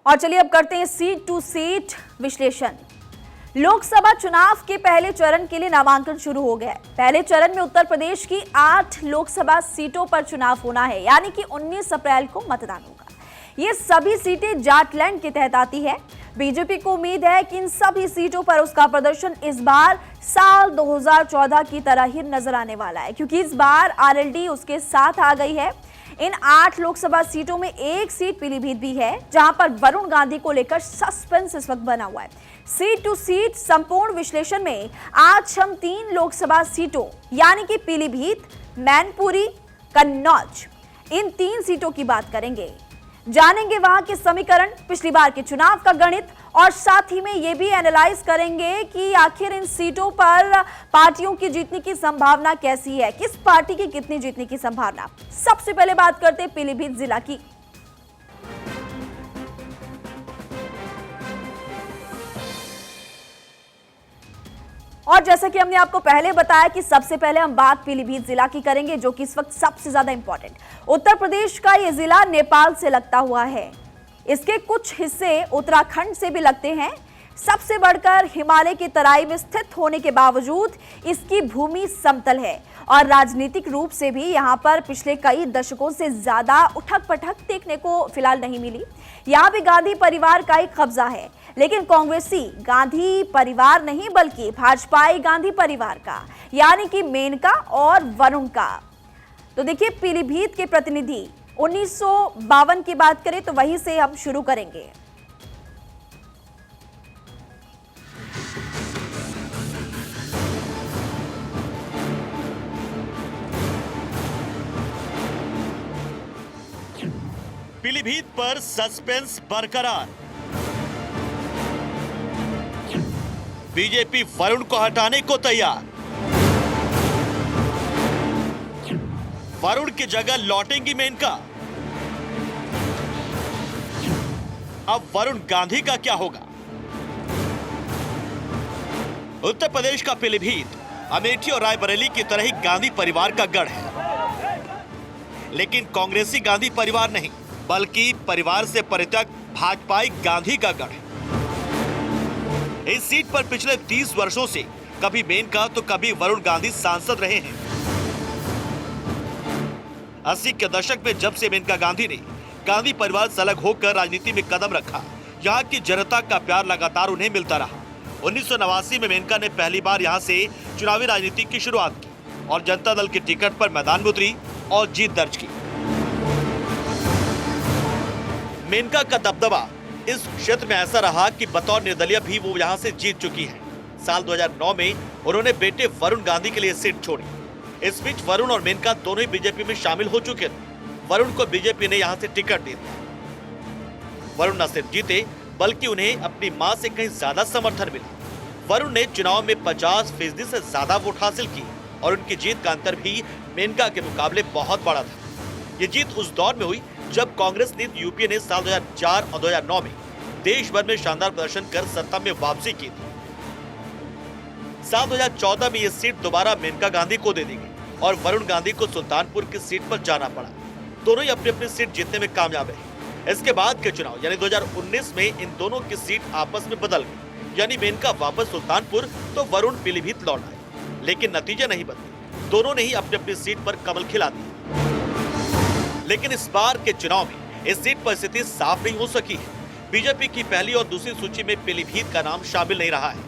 और चलिए अब करते हैं सीट टू सीट विश्लेषण। लोकसभा चुनाव के पहले चरण के लिए नामांकन शुरू हो गया है। पहले चरण में उत्तर प्रदेश की 8 लोकसभा सीटों पर चुनाव होना है, यानी कि 19 अप्रैल को मतदान होगा। ये सभी सीटें जाटलैंड के तहत आती है। बीजेपी को उम्मीद है कि इन सभी सीटों पर उसका प्रदर्शन इस बार साल 2014 की तरह ही नजर आने वाला है, क्योंकि इस बार आरएलडी उसके साथ आ गई है। इन 8 लोकसभा सीटों में एक सीट पीलीभीत भी है, जहां पर वरुण गांधी को लेकर सस्पेंस इस वक्त बना हुआ है। सीट टू सीट संपूर्ण विश्लेषण में आज हम 3 लोकसभा सीटों यानी कि पीलीभीत, मैनपुरी, कन्नौज, इन 3 सीटों की बात करेंगे। जानेंगे वहां के समीकरण, पिछली बार के चुनाव का गणित, और साथ ही में ये भी एनालाइज करेंगे कि आखिर इन सीटों पर पार्टियों की जीतने की संभावना कैसी है, किस पार्टी की कितनी जीतने की संभावना। सबसे पहले बात करते हैं पीलीभीत जिला की। और जैसा कि हमने आपको पहले बताया कि सबसे पहले हम बात पीलीभीत जिला की करेंगे, जो कि इस वक्त सबसे ज्यादा इंपॉर्टेंट। उत्तर प्रदेश का यह जिला नेपाल से लगता हुआ है। इसके कुछ हिस्से उत्तराखंड से भी लगते हैं। सबसे बढ़कर हिमालय की तराई में स्थित होने के बावजूद इसकी भूमि समतल है और राजनीतिक रूप से भी यहां पर पिछले कई दशकों से ज्यादा उठक पटक देखने को फिलहाल नहीं मिली। यहां भी गांधी परिवार का एक कब्जा है, लेकिन कांग्रेसी गांधी परिवार नहीं बल्कि भाजपाई गांधी परिवार का, यानी कि मेनका और वरुण का। तो देखिए, पीलीभीत के प्रतिनिधि 1952 की बात करें तो वहीं से हम शुरू करेंगे। पीलीभीत पर सस्पेंस बरकरार। बीजेपी वरुण को हटाने को तैयार। वरुण की जगह लौटेंगी मेनका। अब वरुण गांधी का क्या होगा? उत्तर प्रदेश का पीलीभीत अमेठी और रायबरेली की तरह ही गांधी परिवार का गढ़ है, लेकिन कांग्रेसी गांधी परिवार नहीं बल्कि परिवार से पृथक भाजपाई गांधी का गढ़ है। इस सीट पर पिछले 30 वर्षों से कभी मेनका तो कभी वरुण गांधी सांसद रहे हैं। 80 के दशक में जब से मेनका गांधी ने गांधी परिवार से अलग होकर राजनीति में कदम रखा, यहाँ की जनता का प्यार लगातार उन्हें मिलता रहा। 1989 में मेनका ने पहली बार यहाँ से चुनावी राजनीति की शुरुआत की और जनता दल के टिकट पर मैदान में उतरी और जीत दर्ज की। मेनका का दबदबा इस क्षेत्र में ऐसा रहा कि बतौर निर्दलीय भी वो यहाँ से जीत चुकी है। साल 2009 में उन्होंने बेटे वरुण गांधी के लिए सीट छोड़ी। इस बीच वरुण और मेनका दोनों ही बीजेपी में शामिल हो चुके थे। वरुण को बीजेपी ने यहाँ से टिकट दे दिया। वरुण न सिर्फ जीते बल्कि उन्हें अपनी मां से कहीं ज्यादा समर्थन मिला। वरुण ने चुनाव में 50% से ज्यादा वोट हासिल की और उनकी जीत का अंतर भी मेनका के मुकाबले बहुत बड़ा था। ये जीत उस दौर में हुई जब कांग्रेस नीत यूपीए ने साल 2004 और 2009 में देश भर में शानदार प्रदर्शन कर सत्ता में वापसी की थी। साल 2014 में यह सीट दोबारा मेनका गांधी को दे दी गई और वरुण गांधी को सुल्तानपुर की सीट पर जाना पड़ा। दोनों ही अपनी अपनी सीट जीतने में कामयाब रहे। इसके बाद के चुनाव यानी 2019 में इन दोनों की सीट आपस में बदल गई, यानी मेनका वापस सुल्तानपुर तो वरुण पीलीभीत लौट आए। लेकिन नतीजे नहीं बदले, दोनों ने ही अपनी अपनी सीट पर कमल खिला दी। लेकिन इस बार के चुनाव में इस सीट पर स्थिति साफ नहीं हो सकी है। बीजेपी की पहली और दूसरी सूची में पीलीभीत का नाम शामिल नहीं रहा है।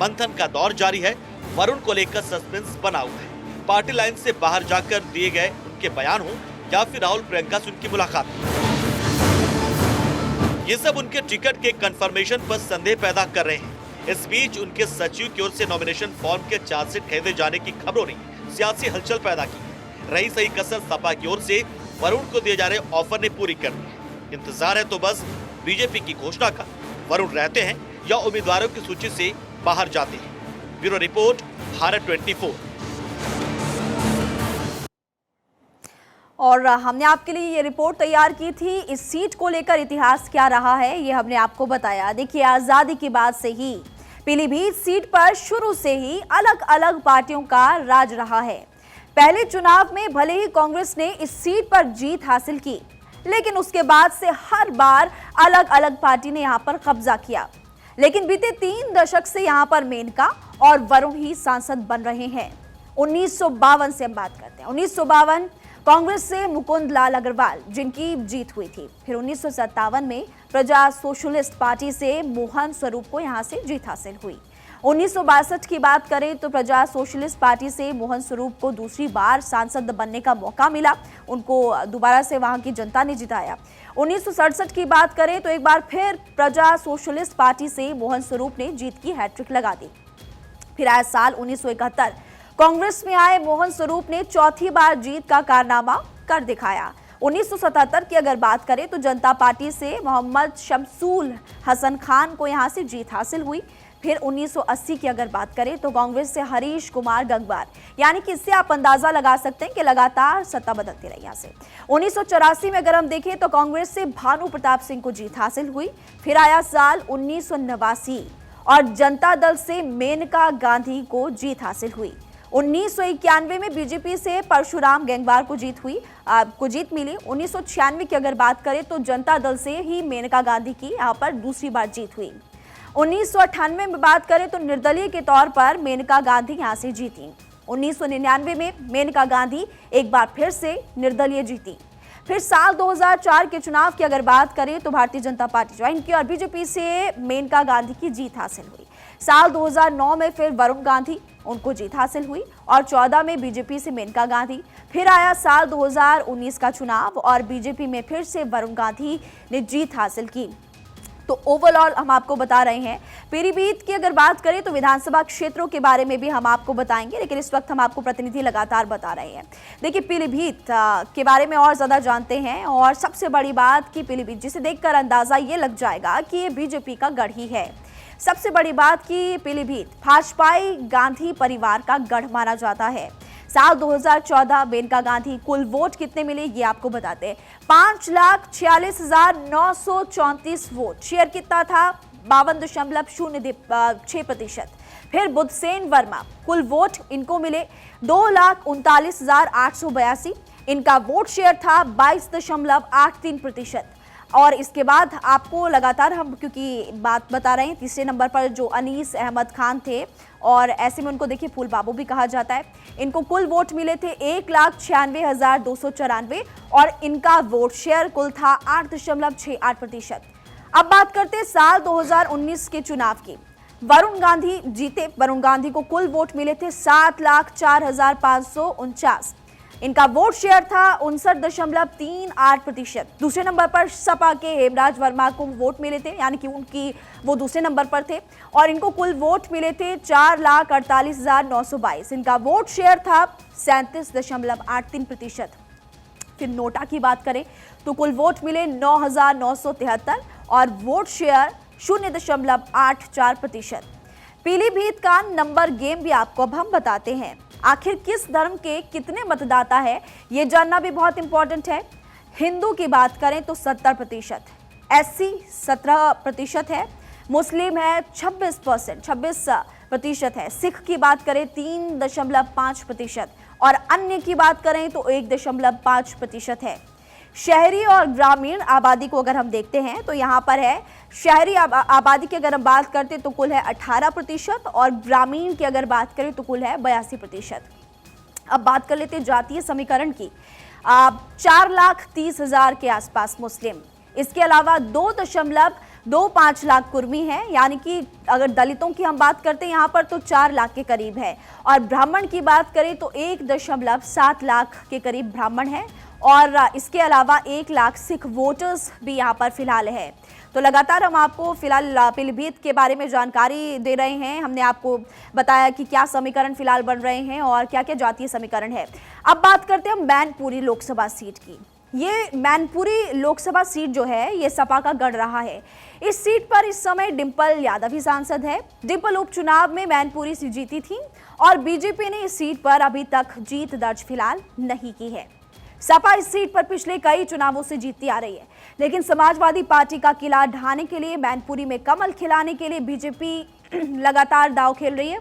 मंथन का दौर जारी है। वरुण को लेकर सस्पेंस बना हुआ है। पार्टी लाइन से बाहर जाकर दिए गए उनके बयान हो या फिर राहुल प्रियंका से उनकी मुलाकात, ये सब उनके टिकट के कंफर्मेशन पर संदेह पैदा कर रहे हैं। इस बीच उनके सचिव की ओर से नॉमिनेशन फॉर्म के चार्जशीट खरीदे जाने की खबरों ने सियासी हलचल पैदा की है। रही सही कसर सपा की ओर से वरुण को दिए जा रहे ऑफर ने पूरी कर दी है। इंतजार है तो बस बीजेपी की घोषणा का, वरुण रहते हैं या उम्मीदवारों की सूची से बाहर जाते हैं। Bureau report, Bharat 24। और हमने आपके लिए ये रिपोर्ट तैयार की थी। इस सीट को लेकर इतिहास क्या रहा है ये हमने आपको बताया। देखिए, आजादी के बाद से ही पीलीभीत सीट पर शुरू से ही अलग अलग पार्टियों का राज रहा है। पहले चुनाव में भले ही कांग्रेस ने इस सीट पर जीत हासिल की, लेकिन उसके बाद से हर बार अलग अलग पार्टी ने यहाँ पर कब्जा किया। लेकिन बीते 3 दशक से यहाँ पर मेनका और वरुण ही सांसद बन रहे हैं। 1952 से हम बात करते हैं। 1952 कांग्रेस से मुकुंद लाल अग्रवाल जिनकी जीत हुई थी। फिर 1957 में प्रजा सोशलिस्ट पार्टी से मोहन स्वरूप को यहां से जीत हासिल हुई। 1962 की बात करें तो प्रजा सोशलिस्ट पार्टी से मोहन स्वरूप को दूसरी बार सांसद बनने का मौका मिला। उनको दोबारा से वहां की जनता ने जिताया। 1967 की बात करें तो एक बार फिर प्रजा सोशलिस्ट पार्टी से मोहन स्वरूप ने जीत की हैट्रिक लगा दी। फिर आया साल 1971। कांग्रेस में आए मोहन स्वरूप ने चौथी बार जीत का कारनामा कर दिखाया। 1977 की अगर बात करें तो जनता पार्टी से मोहम्मद शमसूल हसन खान को यहां से जीत हासिल हुई। फिर 1980 की अगर बात करें तो कांग्रेस से हरीश कुमार गंगवार, यानी कि इससे आप अंदाजा लगा सकते हैं कि लगातार सत्ता बदलती रही यहां से। 1984 में अगर हम देखें तो कांग्रेस से भानु प्रताप सिंह को जीत हासिल हुई। फिर आया साल 1989 और जनता दल से मेनका गांधी को जीत हासिल हुई। 1991 में बीजेपी से परशुराम गंगवार को जीत मिली। 1996 की अगर बात करें तो जनता दल से ही मेनका गांधी की यहाँ पर दूसरी बार जीत हुई। 1998 में बात करें तो निर्दलीय के तौर पर मेनका गांधी यहाँ से जीती। 1999 में मेनका गांधी एक बार फिर से निर्दलीय जीती। फिर साल 2004 के चुनाव की अगर बात करें तो भारतीय जनता पार्टी ज्वाइन की और बीजेपी से मेनका गांधी की जीत हासिल हुई। साल 2009 में फिर वरुण गांधी, उनको जीत हासिल हुई और 14 में बीजेपी से मेनका गांधी। फिर आया साल 2019 का चुनाव और बीजेपी में फिर से वरुण गांधी ने जीत हासिल की। तो ओवरऑल हम आपको बता रहे हैं। पीलीभीत की अगर बात करें तो विधानसभा क्षेत्रों के बारे में भी हम आपको बताएंगे, लेकिन इस वक्त हम आपको प्रतिनिधि लगातार बता रहे हैं। देखिए, पीलीभीत के बारे में और ज़्यादा जानते हैं और सबसे बड़ी बात कि पीलीभीत जिसे देखकर अंदाज़ा ये लग जाएगा कि ये बीजेपी का गढ़ ही है। सबसे बड़ी बात कि पीलीभीत भाजपाई गांधी परिवार का गढ़ माना जाता है। साल 2014 मेनका गांधी कुल वोट कितने मिले ये आपको बताते हैं। 5,46,934 वोट। शेयर कितना था? 52.06%। फिर बुद्धसेन वर्मा, कुल वोट इनको मिले 2,39,882। इनका वोट शेयर था 22.83%। और इसके बाद आपको लगातार हम क्योंकि बात बता रहे हैं, तीसरे नंबर पर जो अनीस अहमद खान थे और ऐसे में उनको देखिए फूल बाबू भी कहा जाता है। इनको कुल वोट मिले थे 1,96,294 और इनका वोट शेयर कुल था 8.68%। अब बात करते हैं साल 2019 के चुनाव की। वरुण गांधी जीते। वरुण गांधी को कुल वोट मिले थे 7,04,549। इनका वोट शेयर था 59.38%। दूसरे नंबर पर सपा के हेमराज वर्मा को वोट मिले थे, यानी कि वो दूसरे नंबर पर थे और इनको कुल वोट मिले थे 4,48,922। इनका वोट शेयर था 37.83%। फिर नोटा की बात करें तो कुल वोट मिले 9,973 और वोट शेयर 0.84%। पीलीभीत का नंबर गेम भी आपको अब हम बताते हैं। आखिर किस धर्म के कितने मतदाता है ये जानना भी बहुत इंपॉर्टेंट है। हिंदू की बात करें तो 70%, एससी 17% है, मुस्लिम है 26% है, सिख की बात करें 3.5% और अन्य की बात करें तो 1.5% है। शहरी और ग्रामीण आबादी को अगर हम देखते हैं तो यहाँ पर है शहरी आबादी की अगर हम बात करते तो कुल है 18% और ग्रामीण की अगर बात करें तो कुल है 82%। अब बात कर लेते हैं जातीय समीकरण की। 4,30,000 के आसपास मुस्लिम, इसके अलावा 2.25 लाख कुर्मी है, यानी कि अगर दलितों की हम बात करते हैं यहाँ पर तो 4 लाख के करीब है और ब्राह्मण की बात करें तो 1.7 लाख के करीब ब्राह्मण है और इसके अलावा 1 लाख सिख वोटर्स भी यहाँ पर फिलहाल है। तो लगातार हम आपको फिलहाल पीलीभीत के बारे में जानकारी दे रहे हैं। हमने आपको बताया कि क्या समीकरण फिलहाल बन रहे हैं और क्या क्या जातीय समीकरण है। अब बात करते हैं मैनपुरी लोकसभा सीट की। ये मैनपुरी लोकसभा सीट जो है ये सपा का गढ़ रहा है। इस सीट पर इस समय डिंपल यादव ही सांसद है। डिंपल उपचुनाव में मैनपुरी से जीती थी और बीजेपी ने इस सीट पर अभी तक जीत दर्ज फिलहाल नहीं की है। सपा इस सीट पर पिछले कई चुनावों से जीतती आ रही है, लेकिन समाजवादी पार्टी का किला ढाने के लिए, मैनपुरी में कमल खिलाने के लिए बीजेपी लगातार दांव खेल रही है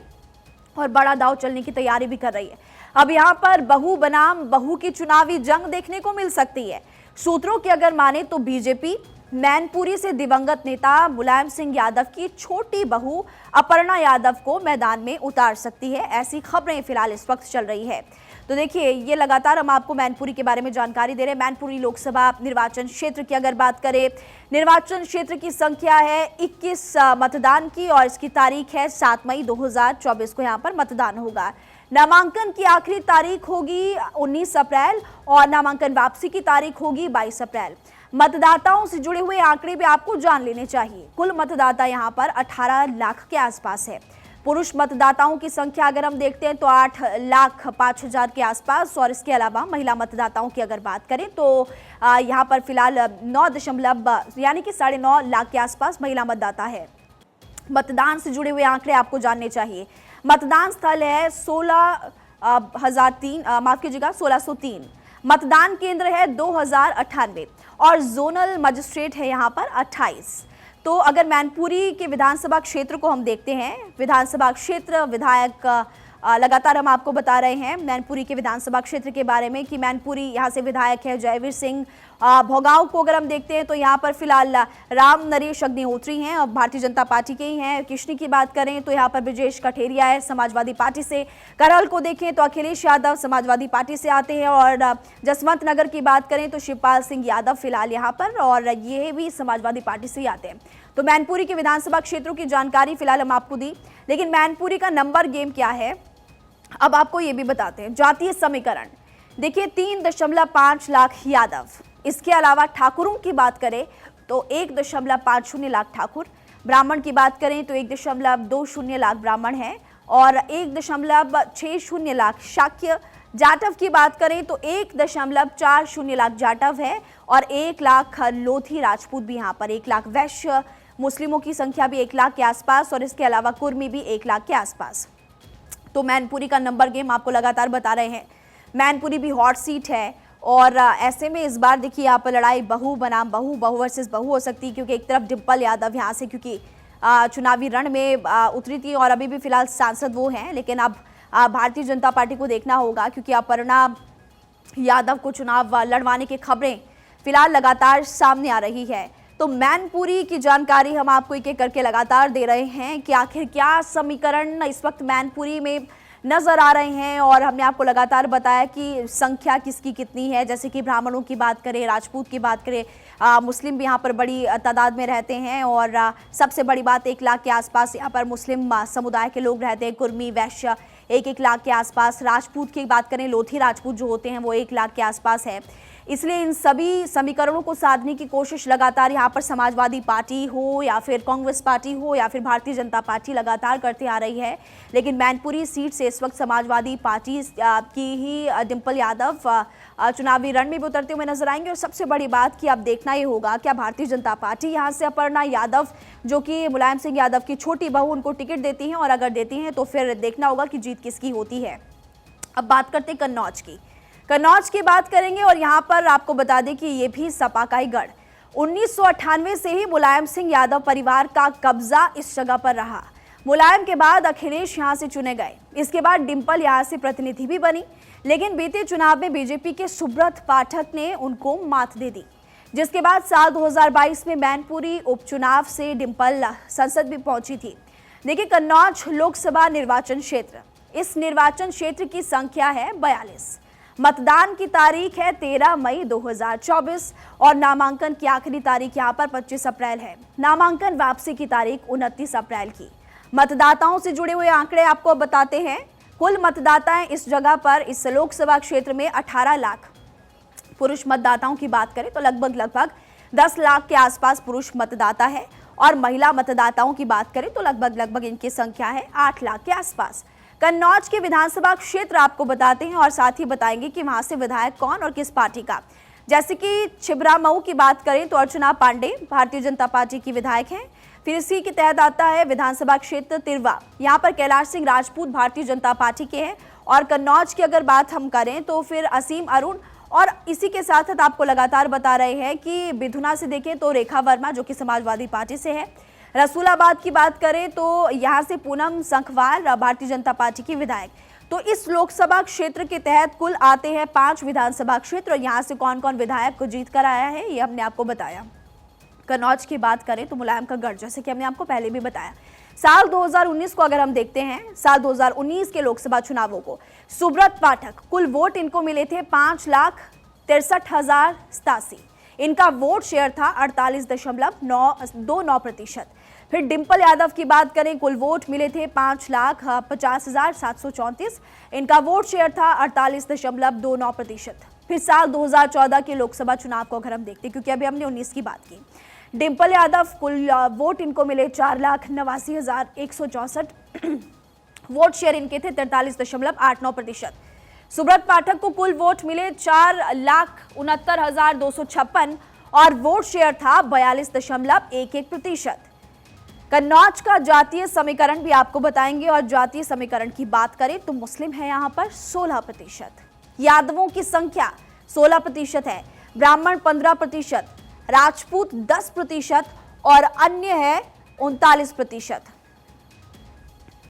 और बड़ा दांव चलने की तैयारी भी कर रही है। अब यहाँ पर बहू बनाम बहू की चुनावी जंग देखने को मिल सकती है। सूत्रों की अगर माने तो बीजेपी मैनपुरी से दिवंगत नेता मुलायम सिंह यादव की छोटी बहू अपर्णा यादव को मैदान में उतार सकती है, ऐसी खबरें फिलहाल इस वक्त चल रही है। तो देखिए, ये लगातार हम आपको मैनपुरी के बारे में जानकारी दे रहे हैं। मैनपुरी लोकसभा निर्वाचन क्षेत्र की अगर बात करें, निर्वाचन क्षेत्र की संख्या है 21 मतदान की और इसकी तारीख है 7 मई 2024 को यहाँ पर मतदान होगा। नामांकन की आखिरी तारीख होगी 19 अप्रैल और नामांकन वापसी की तारीख होगी 22 अप्रैल। मतदाताओं से जुड़े हुए आंकड़े भी आपको जान लेने चाहिए। कुल मतदाता यहाँ पर 18 लाख के आसपास है। पुरुष मतदाताओं की संख्या अगर हम देखते हैं तो 8,05,000 के आसपास, और इसके अलावा महिला मतदाताओं की अगर बात करें तो यहाँ पर फिलहाल 9.9 लाख के आसपास महिला मतदाता है। मतदान से जुड़े हुए आंकड़े आपको जानने चाहिए। मतदान स्थल है 1603। मतदान केंद्र है 2098 और जोनल मजिस्ट्रेट है यहाँ पर 28। तो अगर मैनपुरी के विधानसभा क्षेत्र को हम देखते हैं, विधानसभा क्षेत्र, विधायक लगातार हम आपको बता रहे हैं मैनपुरी के विधानसभा क्षेत्र के बारे में कि मैनपुरी यहाँ से विधायक है जयवीर सिंह। भोगांव को अगर हम देखते हैं तो यहाँ पर फिलहाल राम नरेश अग्निहोत्री हैं और भारतीय जनता पार्टी के ही हैं। किशनी की बात करें तो यहाँ पर ब्रजेश कठेरिया है समाजवादी पार्टी से। करहल को देखें तो अखिलेश यादव समाजवादी पार्टी से आते हैं और जसवंत नगर की बात करें तो शिवपाल सिंह यादव फिलहाल यहाँ पर, और ये भी समाजवादी पार्टी से ही आते हैं। तो मैनपुरी के विधानसभा क्षेत्रों की जानकारी फिलहाल हम आपको दी, लेकिन मैनपुरी का नंबर गेम क्या है अब आपको ये भी बताते हैं। जातीय समीकरण देखिए 3.5 लाख यादव, इसके अलावा ठाकुरों की बात करें तो 1.50 लाख ठाकुर, ब्राह्मण की बात करें तो 1.20 लाख ब्राह्मण हैं और 1.60 लाख शाक्य। जाटव की बात करें तो 1.40 लाख जाटव है और 1 लाख लोधी राजपूत भी यहाँ पर, 1 लाख वैश्य। मुस्लिमों की संख्या भी 1 लाख के आसपास और इसके अलावा कुर्मी भी 1 लाख के आसपास। तो मैनपुरी का नंबर गेम आपको लगातार बता रहे हैं। मैनपुरी भी हॉट सीट है और ऐसे में इस बार देखिए यहाँ पर लड़ाई बहू बनाम बहू, बहू वर्सेस बहू हो सकती है, क्योंकि एक तरफ डिम्पल यादव यहाँ से क्योंकि चुनावी रण में उतरी थी और अभी भी फिलहाल सांसद वो हैं, लेकिन अब भारतीय जनता पार्टी को देखना होगा क्योंकि अपर्णा यादव को चुनाव लड़वाने की खबरें फिलहाल लगातार सामने आ रही है। तो मैनपुरी की जानकारी हम आपको एक एक करके लगातार दे रहे हैं कि आखिर क्या समीकरण इस वक्त मैनपुरी में नजर आ रहे हैं, और हमने आपको लगातार बताया कि संख्या किसकी कितनी है। जैसे कि ब्राह्मणों की बात करें, राजपूत की बात करें, मुस्लिम भी यहाँ पर बड़ी तादाद में रहते हैं और सबसे बड़ी बात 1 लाख के आसपास यहाँ पर मुस्लिम समुदाय के लोग रहते हैं। कुर्मी वैश्य 1 लाख के आसपास। राजपूत की बात करें, लोधी राजपूत जो होते हैं वो 1 लाख के आसपास है। इसलिए इन सभी समीकरणों को साधने की कोशिश लगातार यहाँ पर समाजवादी पार्टी हो या फिर कांग्रेस पार्टी हो या फिर भारतीय जनता पार्टी लगातार करती आ रही है। लेकिन मैनपुरी सीट से इस वक्त समाजवादी पार्टी की ही डिम्पल यादव चुनावी रण में भी उतरते हुए नजर आएंगे। और सबसे बड़ी बात कि अब देखना ये होगा क्या भारतीय जनता पार्टी यहाँ से अपर्णा यादव जो कि मुलायम सिंह यादव की छोटी बहू, उनको टिकट देती हैं, और अगर देती हैं तो फिर देखना होगा कि जीत किसकी होती है। अब बात करते हैं कन्नौज की। कन्नौज की बात करेंगे और यहाँ पर आपको बता दें कि ये भी सपा का ही गढ़। 1998 से ही मुलायम सिंह यादव परिवार का कब्जा इस जगह पर रहा। मुलायम के बाद अखिलेश यहाँ से चुने गए, इसके बाद डिम्पल यहाँ से प्रतिनिधि भी बनी, लेकिन बीते चुनाव में बीजेपी के सुब्रत पाठक ने उनको मात दे दी, जिसके बाद साल 2022 में मैनपुरी उपचुनाव से डिम्पल संसद भी पहुंची थी। देखिए कन्नौज लोकसभा निर्वाचन क्षेत्र, इस निर्वाचन क्षेत्र की संख्या है 42। मतदान की तारीख है 13 मई 2024 और नामांकन की आखिरी तारीख यहाँ पर 25 अप्रैल है। नामांकन वापसी की तारीख 29 अप्रैल की। मतदाताओं से जुड़े हुए आंकड़े आपको बताते हैं। कुल मतदाताएं इस जगह पर, इस लोकसभा क्षेत्र में 18 लाख। पुरुष मतदाताओं की बात करें तो लगभग 10 लाख के आसपास पुरुष मतदाता है और महिला मतदाताओं की बात करें तो लगभग इनकी संख्या है 8 लाख के आसपास। कन्नौज के विधानसभा क्षेत्र आपको बताते हैं और साथ ही बताएंगे कि वहां से विधायक कौन और किस पार्टी का। जैसे कि छिबरामऊ की बात करें तो अर्चना पांडे भारतीय जनता पार्टी की विधायक हैं। फिर इसी के तहत आता है विधानसभा क्षेत्र तिरवा, यहाँ पर कैलाश सिंह राजपूत भारतीय जनता पार्टी के हैं। और कन्नौज की अगर बात हम करें तो फिर असीम अरुण, और इसी के साथ साथ आपको लगातार बता रहे हैं कि बिधुना से देखें तो रेखा वर्मा जो कि समाजवादी पार्टी से है। रसूलाबाद की बात करें तो यहाँ से पूनम संखवार भारतीय जनता पार्टी की विधायक। तो इस लोकसभा क्षेत्र के तहत कुल आते हैं 5 विधानसभा क्षेत्र और यहाँ से कौन कौन विधायक को जीत कर आया है ये हमने आपको बताया। कन्नौज की बात करें तो मुलायम का गढ़, जैसे कि हमने आपको पहले भी बताया। साल 2019 को अगर हम देखते हैं, साल 2019 के लोकसभा चुनावों को, सुब्रत पाठक, कुल वोट इनको मिले थे 5,63,087। इनका वोट शेयर था 48.29%। फिर डिंपल यादव की बात करें, कुल वोट मिले थे 5,50,734। इनका वोट शेयर था 48.29%। फिर साल 2014 के लोकसभा चुनाव को अगर हम देखते हैं, क्योंकि अभी हमने 19 की बात की, डिंपल यादव, कुल वोट इनको मिले 4,89,164। वोट शेयर इनके थे 43.89%। सुब्रत पाठक को कुल वोट मिले 4,69,256 और वोट शेयर था 42.11%। कन्नौज का जातीय समीकरण भी आपको बताएंगे और जातीय समीकरण की बात करें तो मुस्लिम है यहाँ पर 16%, यादवों की संख्या 16% है, ब्राह्मण 15%, राजपूत 10% और अन्य है 39%।